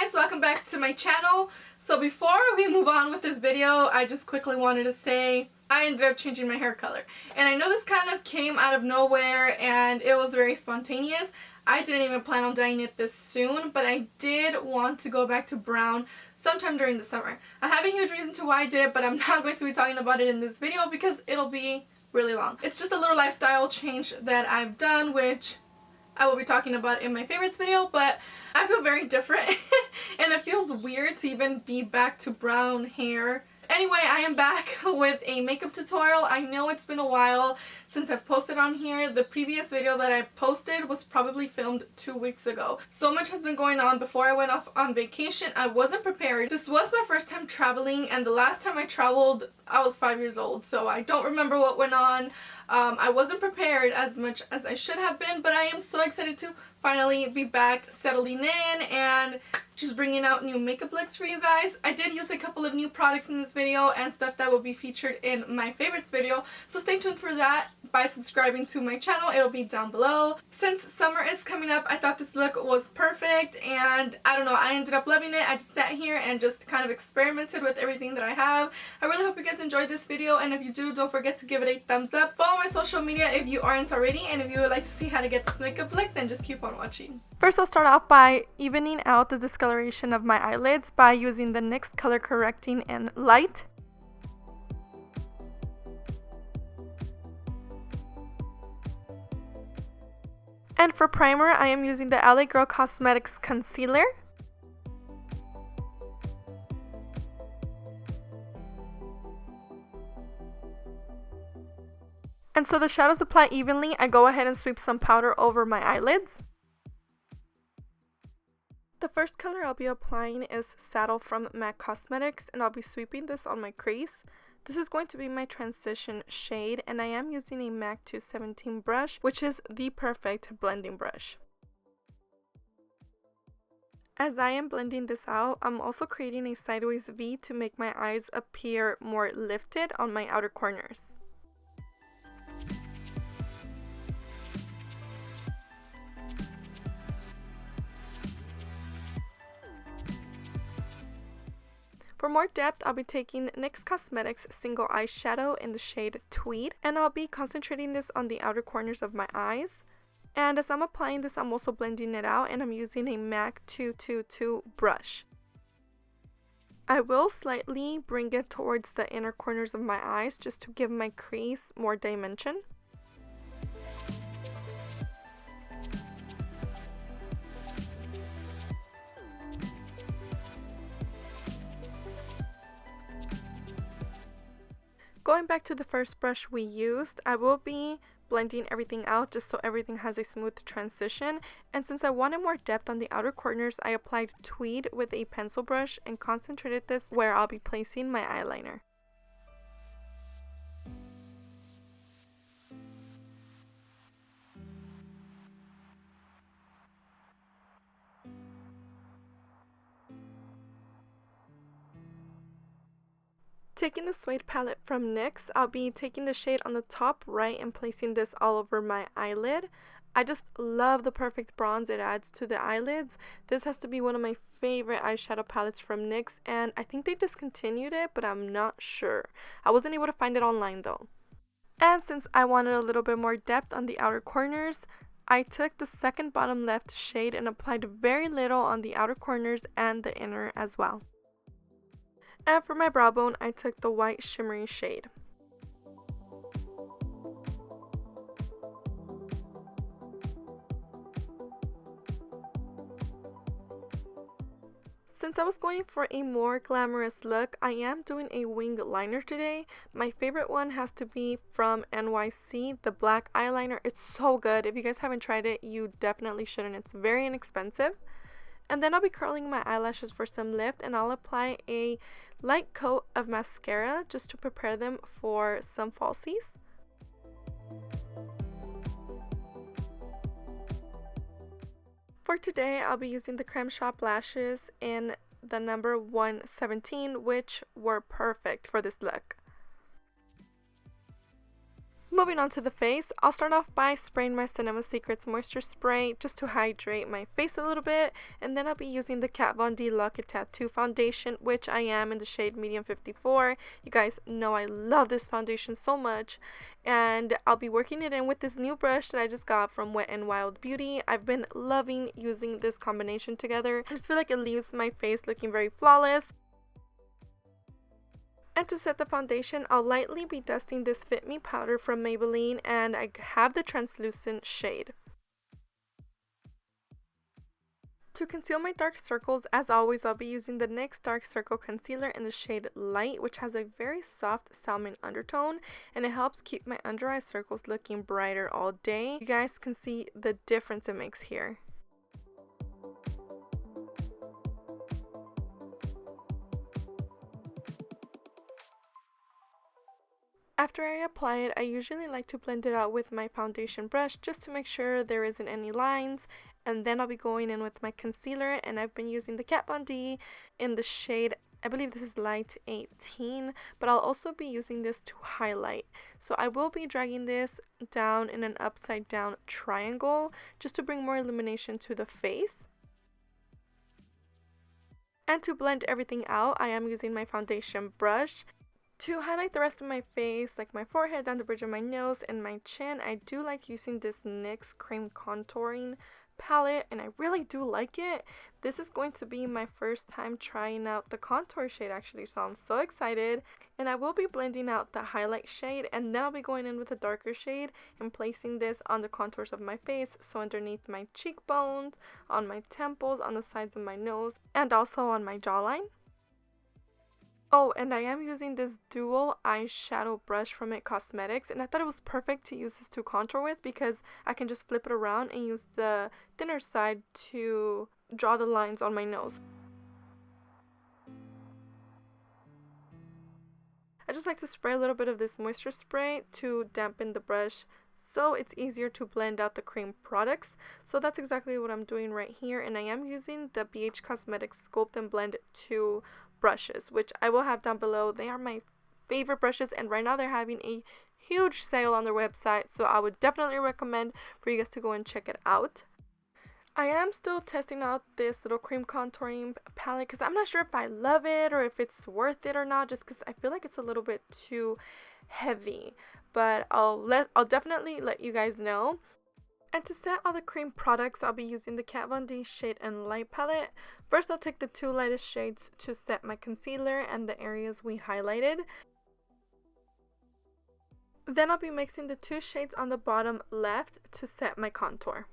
guys, welcome back to my channel. So before we move on with this video, I just quickly wanted to say I ended up changing my hair color. And I know this kind of came out of nowhere and it was very spontaneous. I didn't even plan on dyeing it this soon, but I did want to go back to brown sometime during the summer. I have a huge reason to why I did it, but I'm not going to be talking about it in this video because it'll be really long. It's just a little lifestyle change that I've done, which I will be talking about in my favorites video, but I feel very different and it feels weird to even be back to brown hair. Anyway, I am back with a makeup tutorial. I know it's been a while since I've posted on here. The previous video that I posted was probably filmed 2 weeks ago. So much has been going on. Before I went off on vacation, I wasn't prepared. This was my first time traveling, and the last time I traveled, I was 5 years old, so I don't remember what went on. I wasn't prepared as much as I should have been, but I am so excited to finally be back settling in and just bringing out new makeup looks for you guys. I did use a couple of new products in this video and stuff that will be featured in my favorites video, so stay tuned for that by subscribing to my channel. It'll be down below. Since summer is coming up, I thought this look was perfect, and I don't know, I ended up loving it. I just sat here and just kind of experimented with everything that I have. I really hope you guys enjoyed this video, and if you do, don't forget to give it a thumbs up. Follow my social media if you aren't already, and if you would like to see how to get this makeup look, then just keep on watching. First, I'll start off by evening out the discoloration of my eyelids by using the NYX Color Correcting in Light. And for primer, I am using the LA Girl Cosmetics Concealer. And so the shadows apply evenly, I go ahead and sweep some powder over my eyelids. The first color I'll be applying is Saddle from MAC Cosmetics, and I'll be sweeping this on my crease. This is going to be my transition shade, and I am using a MAC 217 brush, which is the perfect blending brush. As I am blending this out, I'm also creating a sideways V to make my eyes appear more lifted on my outer corners. For more depth, I'll be taking NYX Cosmetics Single Eyeshadow in the shade Tweed, and I'll be concentrating this on the outer corners of my eyes. And as I'm applying this, I'm also blending it out, and I'm using a MAC 222 brush. I will slightly bring it towards the inner corners of my eyes just to give my crease more dimension. Going back to the first brush we used, I will be blending everything out just so everything has a smooth transition. And since I wanted more depth on the outer corners, I applied Tweed with a pencil brush and concentrated this where I'll be placing my eyeliner. Taking the Suede palette from NYX, I'll be taking the shade on the top right and placing this all over my eyelid. I just love the perfect bronze it adds to the eyelids. This has to be one of my favorite eyeshadow palettes from NYX, and I think they discontinued it, but I'm not sure. I wasn't able to find it online though. And since I wanted a little bit more depth on the outer corners, I took the second bottom left shade and applied very little on the outer corners and the inner as well. And for my brow bone, I took the white shimmery shade. Since I was going for a more glamorous look, I am doing a wing liner today. My favorite one has to be from NYC, the black eyeliner. It's so good. If you guys haven't tried it, you definitely should, and it's very inexpensive. And then I'll be curling my eyelashes for some lift, and I'll apply a light coat of mascara just to prepare them for some falsies. For today, I'll be using the Creme Shop lashes in the number 117, which were perfect for this look. Moving on to the face, I'll start off by spraying my Cinema Secrets moisture spray just to hydrate my face a little bit, and then I'll be using the Kat Von D Lock It Tattoo foundation, which I am in the shade medium 54. You guys know I love this foundation so much, and I'll be working it in with this new brush that I just got from Wet n Wild Beauty. I've been loving using this combination together. I just feel like it leaves my face looking very flawless. And to set the foundation, I'll lightly be dusting this Fit Me powder from Maybelline, and I have the translucent shade. To conceal my dark circles, as always, I'll be using the NYX Dark Circle Concealer in the shade Light, which has a very soft salmon undertone, and it helps keep my under eye circles looking brighter all day. You guys can see the difference it makes here. After I apply it, I usually like to blend it out with my foundation brush just to make sure there isn't any lines, and then I'll be going in with my concealer, and I've been using the Kat Von D in the shade, I believe this is light 18, but I'll also be using this to highlight. So I will be dragging this down in an upside down triangle just to bring more illumination to the face. And to blend everything out, I am using my foundation brush. To highlight the rest of my face, like my forehead, down the bridge of my nose, and my chin, I do like using this NYX Cream Contouring palette, and I really do like it. This is going to be my first time trying out the contour shade actually, so I'm so excited. And I will be blending out the highlight shade, and then I'll be going in with a darker shade and placing this on the contours of my face, so underneath my cheekbones, on my temples, on the sides of my nose, and also on my jawline. Oh, and I am using this dual eyeshadow brush from IT Cosmetics, and I thought it was perfect to use this to contour with because I can just flip it around and use the thinner side to draw the lines on my nose. I just like to spray a little bit of this moisture spray to dampen the brush so it's easier to blend out the cream products. So that's exactly what I'm doing right here, and I am using the BH Cosmetics Sculpt and Blend 2 brushes, which I will have down below. They are my favorite brushes, and right now they're having a huge sale on their website, so I would definitely recommend for you guys to go and check it out. I am still testing out this little cream contouring palette because I'm not sure if I love it or if it's worth it or not, just because I feel like it's a little bit too heavy, but I'll definitely let you guys know. And to set all the cream products, I'll be using the Kat Von D Shade and Light palette. First, I'll take the two lightest shades to set my concealer and the areas we highlighted. Then I'll be mixing the two shades on the bottom left to set my contour.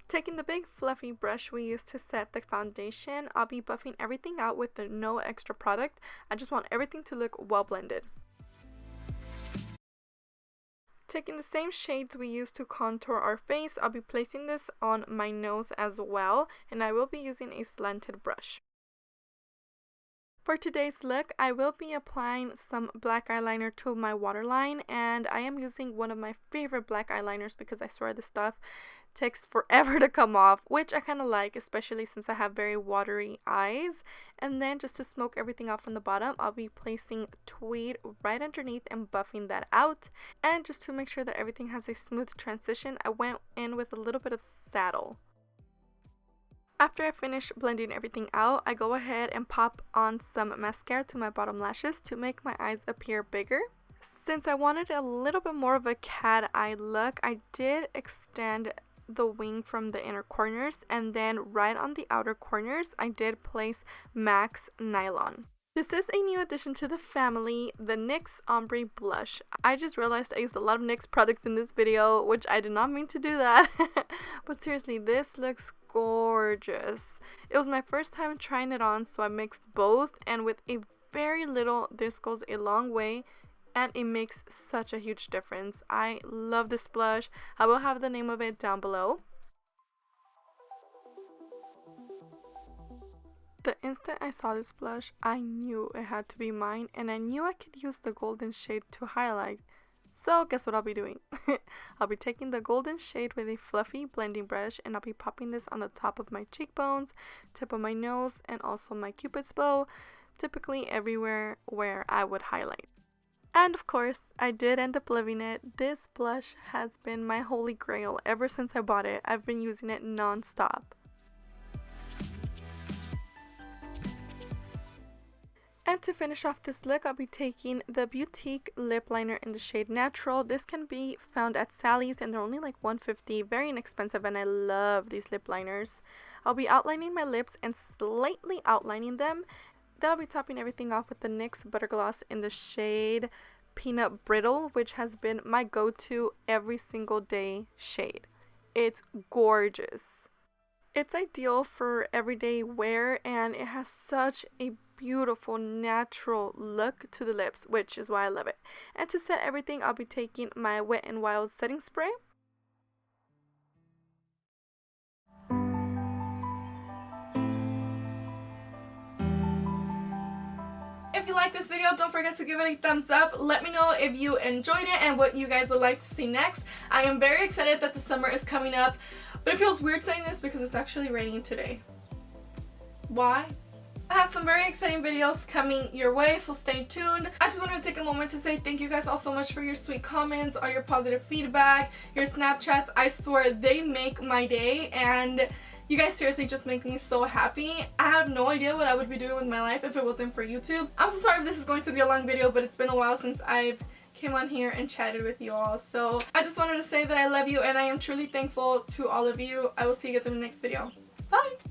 Taking the big fluffy brush we used to set the foundation, I'll be buffing everything out with the no extra product. I just want everything to look well blended. Taking the same shades we used to contour our face, I'll be placing this on my nose as well, and I will be using a slanted brush. For today's look, I will be applying some black eyeliner to my waterline, and I am using one of my favorite black eyeliners because I swear this stuff takes forever to come off, which I kind of like, especially since I have very watery eyes. And then just to smoke everything out from the bottom, I'll be placing Tweed right underneath and buffing that out. And just to make sure that everything has a smooth transition, I went in with a little bit of saddle. After I finish blending everything out, I go ahead and pop on some mascara to my bottom lashes to make my eyes appear bigger. Since I wanted a little bit more of a cat eye look, I did extend the wing from the inner corners, and then right on the outer corners I did place MAC's Nylon. This is a new addition to the family, the NYX Ombre blush. I just realized I used a lot of NYX products in this video, which I did not mean to do that. But seriously, this looks gorgeous. It was my first time trying it on, so I mixed both, and with a very little, this goes a long way. And it makes such a huge difference. I love this blush. I will have the name of it down below. The instant I saw this blush, I knew it had to be mine, and I knew I could use the golden shade to highlight. So guess what I'll be doing? I'll be taking the golden shade with a fluffy blending brush, and I'll be popping this on the top of my cheekbones, tip of my nose, and also my cupid's bow, typically everywhere where I would highlight. And of course, I did end up loving it. This blush has been my holy grail ever since I bought it. I've been using it non-stop. And to finish off this look, I'll be taking the Boutique lip liner in the shade Natural. This can be found at Sally's and they're only like $1.50, very inexpensive, and I love these lip liners. I'll be outlining my lips and slightly outlining them. Then I'll be topping everything off with the NYX Butter Gloss in the shade Peanut Brittle, which has been my go-to every single day shade. It's gorgeous. It's ideal for everyday wear, and it has such a beautiful natural look to the lips, which is why I love it. And to set everything, I'll be taking my Wet n Wild setting spray. If you like this video, don't forget to give it a thumbs up. Let me know if you enjoyed it and what you guys would like to see next. I am very excited that the summer is coming up, but it feels weird saying this because it's actually raining today. Why? I have some very exciting videos coming your way, so stay tuned. I just wanted to take a moment to say thank you guys all so much for your sweet comments, all your positive feedback, your Snapchats. I swear they make my day, and you guys seriously just make me so happy. I have no idea what I would be doing with my life if it wasn't for YouTube. I'm so sorry if this is going to be a long video, but it's been a while since I've came on here and chatted with you all. So I just wanted to say that I love you and I am truly thankful to all of you. I will see you guys in the next video. Bye!